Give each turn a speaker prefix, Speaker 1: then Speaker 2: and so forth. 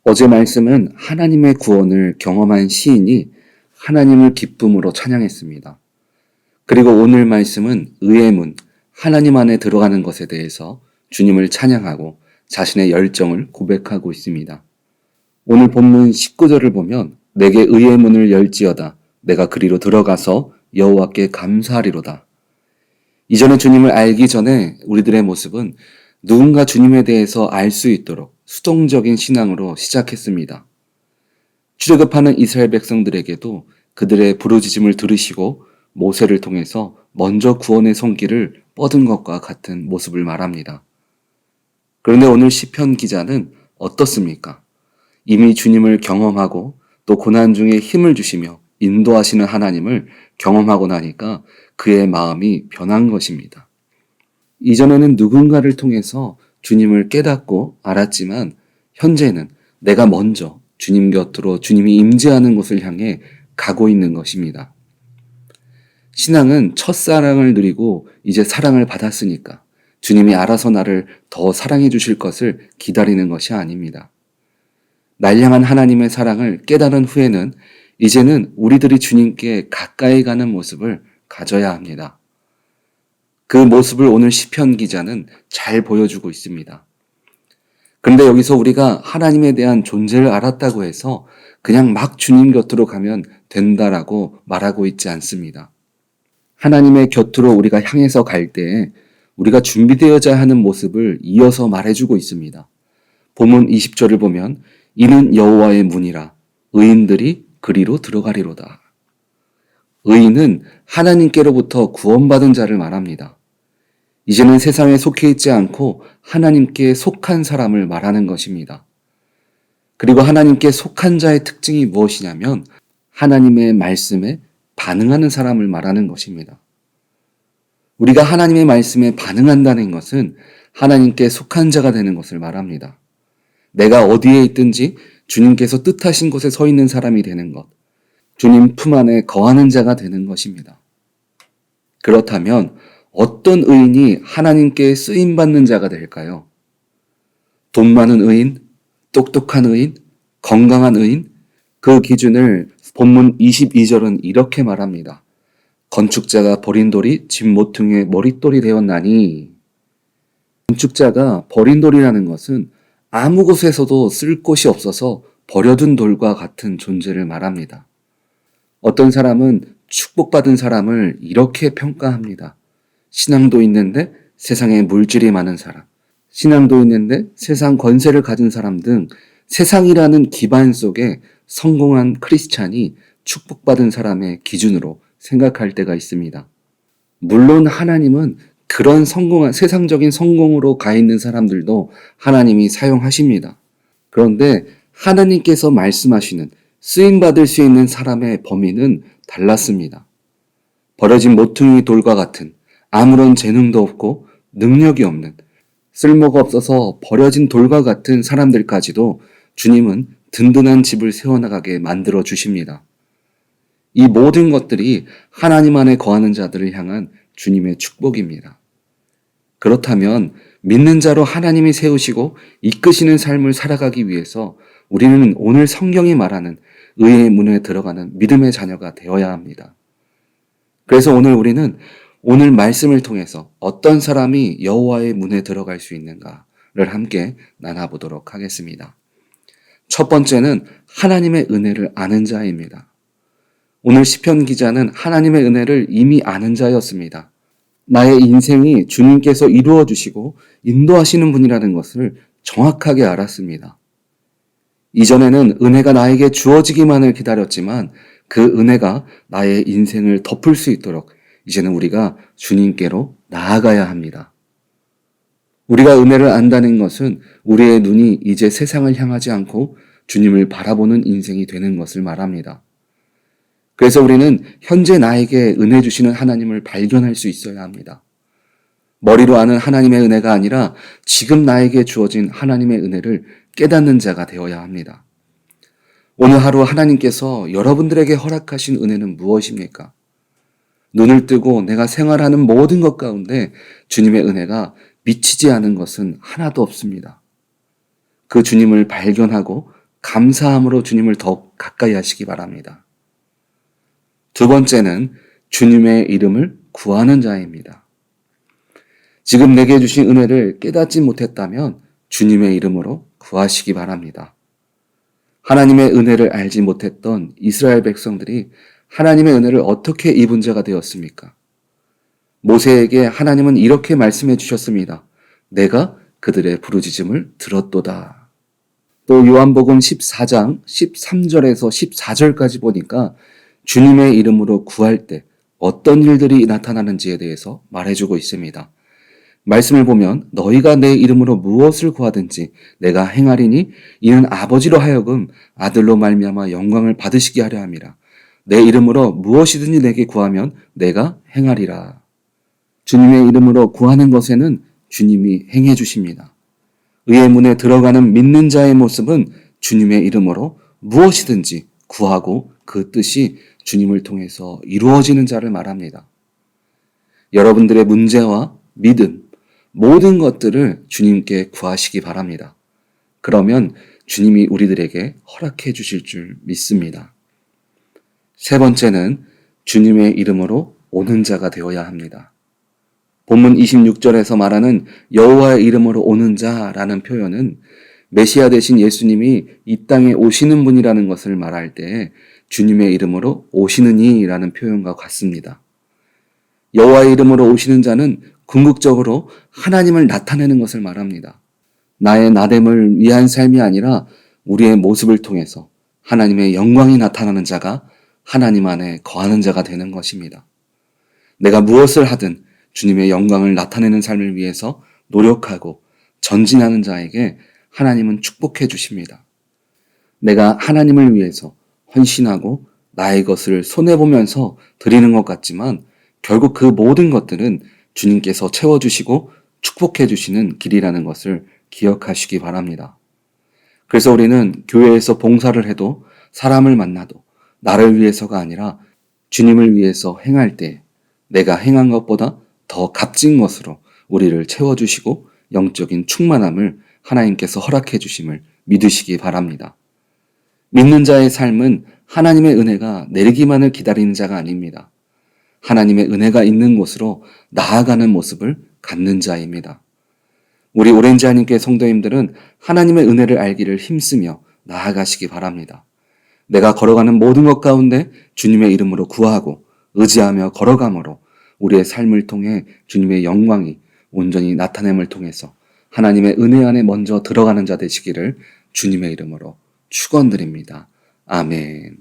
Speaker 1: 어제 말씀은 하나님의 구원을 경험한 시인이 하나님을 기쁨으로 찬양했습니다. 그리고 오늘 말씀은 의의 문, 하나님 안에 들어가는 것에 대해서 주님을 찬양하고 자신의 열정을 고백하고 있습니다. 오늘 본문 19절을 보면 내게 의의 문을 열지어다. 내가 그리로 들어가서 여호와께 감사하리로다. 이전에 주님을 알기 전에 우리들의 모습은 누군가 주님에 대해서 알 수 있도록 수동적인 신앙으로 시작했습니다. 출애굽하는 이스라엘 백성들에게도 그들의 부르짖음을 들으시고 모세를 통해서 먼저 구원의 손길을 뻗은 것과 같은 모습을 말합니다. 그런데 오늘 시편 기자는 어떻습니까? 이미 주님을 경험하고 또 고난 중에 힘을 주시며 인도하시는 하나님을 경험하고 나니까 그의 마음이 변한 것입니다. 이전에는 누군가를 통해서 주님을 깨닫고 알았지만 현재는 내가 먼저 주님 곁으로 주님이 임재하는 곳을 향해 가고 있는 것입니다. 신앙은 첫사랑을 누리고 이제 사랑을 받았으니까 주님이 알아서 나를 더 사랑해 주실 것을 기다리는 것이 아닙니다. 날 향한 하나님의 사랑을 깨달은 후에는 이제는 우리들이 주님께 가까이 가는 모습을 가져야 합니다. 그 모습을 오늘 시편 기자는 잘 보여주고 있습니다. 그런데 여기서 우리가 하나님에 대한 존재를 알았다고 해서 그냥 막 주님 곁으로 가면 된다라고 말하고 있지 않습니다. 하나님의 곁으로 우리가 향해서 갈 때에 우리가 준비되어야 하는 모습을 이어서 말해주고 있습니다. 본문 20절을 보면 이는 여호와의 문이라 의인들이 그리로 들어가리로다. 의인은 하나님께로부터 구원받은 자를 말합니다. 이제는 세상에 속해 있지 않고 하나님께 속한 사람을 말하는 것입니다. 그리고 하나님께 속한 자의 특징이 무엇이냐면 하나님의 말씀에 반응하는 사람을 말하는 것입니다. 우리가 하나님의 말씀에 반응한다는 것은 하나님께 속한 자가 되는 것을 말합니다. 내가 어디에 있든지 주님께서 뜻하신 곳에 서 있는 사람이 되는 것, 주님 품 안에 거하는 자가 되는 것입니다. 그렇다면 어떤 의인이 하나님께 쓰임받는 자가 될까요? 돈 많은 의인, 똑똑한 의인, 건강한 의인? 그 기준을 본문 22절은 이렇게 말합니다. 건축자가 버린 돌이 집 모퉁이의 머릿돌이 되었나니. 건축자가 버린 돌이라는 것은 아무 곳에서도 쓸 곳이 없어서 버려둔 돌과 같은 존재를 말합니다. 어떤 사람은 축복받은 사람을 이렇게 평가합니다. 신앙도 있는데 세상에 물질이 많은 사람, 신앙도 있는데 세상 권세를 가진 사람 등 세상이라는 기반 속에 성공한 크리스찬이 축복받은 사람의 기준으로 생각할 때가 있습니다. 물론 하나님은 그런 성공한 세상적인 성공으로 가 있는 사람들도 하나님이 사용하십니다. 그런데 하나님께서 말씀하시는 쓰임받을 수 있는 사람의 범위는 달랐습니다. 버려진 모퉁이 돌과 같은 아무런 재능도 없고 능력이 없는 쓸모가 없어서 버려진 돌과 같은 사람들까지도 주님은 든든한 집을 세워나가게 만들어 주십니다. 이 모든 것들이 하나님 안에 거하는 자들을 향한 주님의 축복입니다. 그렇다면 믿는 자로 하나님이 세우시고 이끄시는 삶을 살아가기 위해서 우리는 오늘 성경이 말하는 의의 문에 들어가는 믿음의 자녀가 되어야 합니다. 그래서 오늘 우리는 오늘 말씀을 통해서 어떤 사람이 여호와의 문에 들어갈 수 있는가를 함께 나눠보도록 하겠습니다. 첫 번째는 하나님의 은혜를 아는 자입니다. 오늘 시편 기자는 하나님의 은혜를 이미 아는 자였습니다. 나의 인생이 주님께서 이루어 주시고 인도하시는 분이라는 것을 정확하게 알았습니다. 이전에는 은혜가 나에게 주어지기만을 기다렸지만 그 은혜가 나의 인생을 덮을 수 있도록 이제는 우리가 주님께로 나아가야 합니다. 우리가 은혜를 안다는 것은 우리의 눈이 이제 세상을 향하지 않고 주님을 바라보는 인생이 되는 것을 말합니다. 그래서 우리는 현재 나에게 은혜 주시는 하나님을 발견할 수 있어야 합니다. 머리로 아는 하나님의 은혜가 아니라 지금 나에게 주어진 하나님의 은혜를 깨닫는 자가 되어야 합니다. 오늘 하루 하나님께서 여러분들에게 허락하신 은혜는 무엇입니까? 눈을 뜨고 내가 생활하는 모든 것 가운데 주님의 은혜가 미치지 않은 것은 하나도 없습니다. 그 주님을 발견하고 감사함으로 주님을 더욱 가까이 하시기 바랍니다. 두 번째는 주님의 이름을 구하는 자입니다. 지금 내게 주신 은혜를 깨닫지 못했다면 주님의 이름으로 구하시기 바랍니다. 하나님의 은혜를 알지 못했던 이스라엘 백성들이 하나님의 은혜를 어떻게 입은 자가 되었습니까? 모세에게 하나님은 이렇게 말씀해 주셨습니다. 내가 그들의 부르짖음을 들었도다. 또 요한복음 14장 13절에서 14절까지 보니까 주님의 이름으로 구할 때 어떤 일들이 나타나는지에 대해서 말해주고 있습니다. 말씀을 보면 너희가 내 이름으로 무엇을 구하든지 내가 행하리니 이는 아버지로 하여금 아들로 말미암아 영광을 받으시게 하려 함이라. 내 이름으로 무엇이든지 내게 구하면 내가 행하리라. 주님의 이름으로 구하는 것에는 주님이 행해 주십니다. 의의 문에 들어가는 믿는 자의 모습은 주님의 이름으로 무엇이든지 구하고 그 뜻이 주님을 통해서 이루어지는 자를 말합니다. 여러분들의 문제와 믿음, 모든 것들을 주님께 구하시기 바랍니다. 그러면 주님이 우리들에게 허락해 주실 줄 믿습니다. 세 번째는 주님의 이름으로 오는 자가 되어야 합니다. 본문 26절에서 말하는 여호와의 이름으로 오는 자라는 표현은 메시아 되신 예수님이 이 땅에 오시는 분이라는 것을 말할 때 주님의 이름으로 오시느니라는 표현과 같습니다. 여호와의 이름으로 오시는 자는 궁극적으로 하나님을 나타내는 것을 말합니다. 나의 나됨을 위한 삶이 아니라 우리의 모습을 통해서 하나님의 영광이 나타나는 자가 하나님 안에 거하는 자가 되는 것입니다. 내가 무엇을 하든 주님의 영광을 나타내는 삶을 위해서 노력하고 전진하는 자에게 하나님은 축복해 주십니다. 내가 하나님을 위해서 헌신하고 나의 것을 손해보면서 드리는 것 같지만 결국 그 모든 것들은 주님께서 채워주시고 축복해 주시는 길이라는 것을 기억하시기 바랍니다. 그래서 우리는 교회에서 봉사를 해도 사람을 만나도 나를 위해서가 아니라 주님을 위해서 행할 때 내가 행한 것보다 더 값진 것으로 우리를 채워주시고 영적인 충만함을 하나님께서 허락해 주심을 믿으시기 바랍니다. 믿는 자의 삶은 하나님의 은혜가 내리기만을 기다리는 자가 아닙니다. 하나님의 은혜가 있는 곳으로 나아가는 모습을 갖는 자입니다. 우리 오렌지 하님께 성도님들은 하나님의 은혜를 알기를 힘쓰며 나아가시기 바랍니다. 내가 걸어가는 모든 것 가운데 주님의 이름으로 구하고 의지하며 걸어감으로 우리의 삶을 통해 주님의 영광이 온전히 나타냄을 통해서 하나님의 은혜 안에 먼저 들어가는 자 되시기를 주님의 이름으로 축원드립니다. 아멘.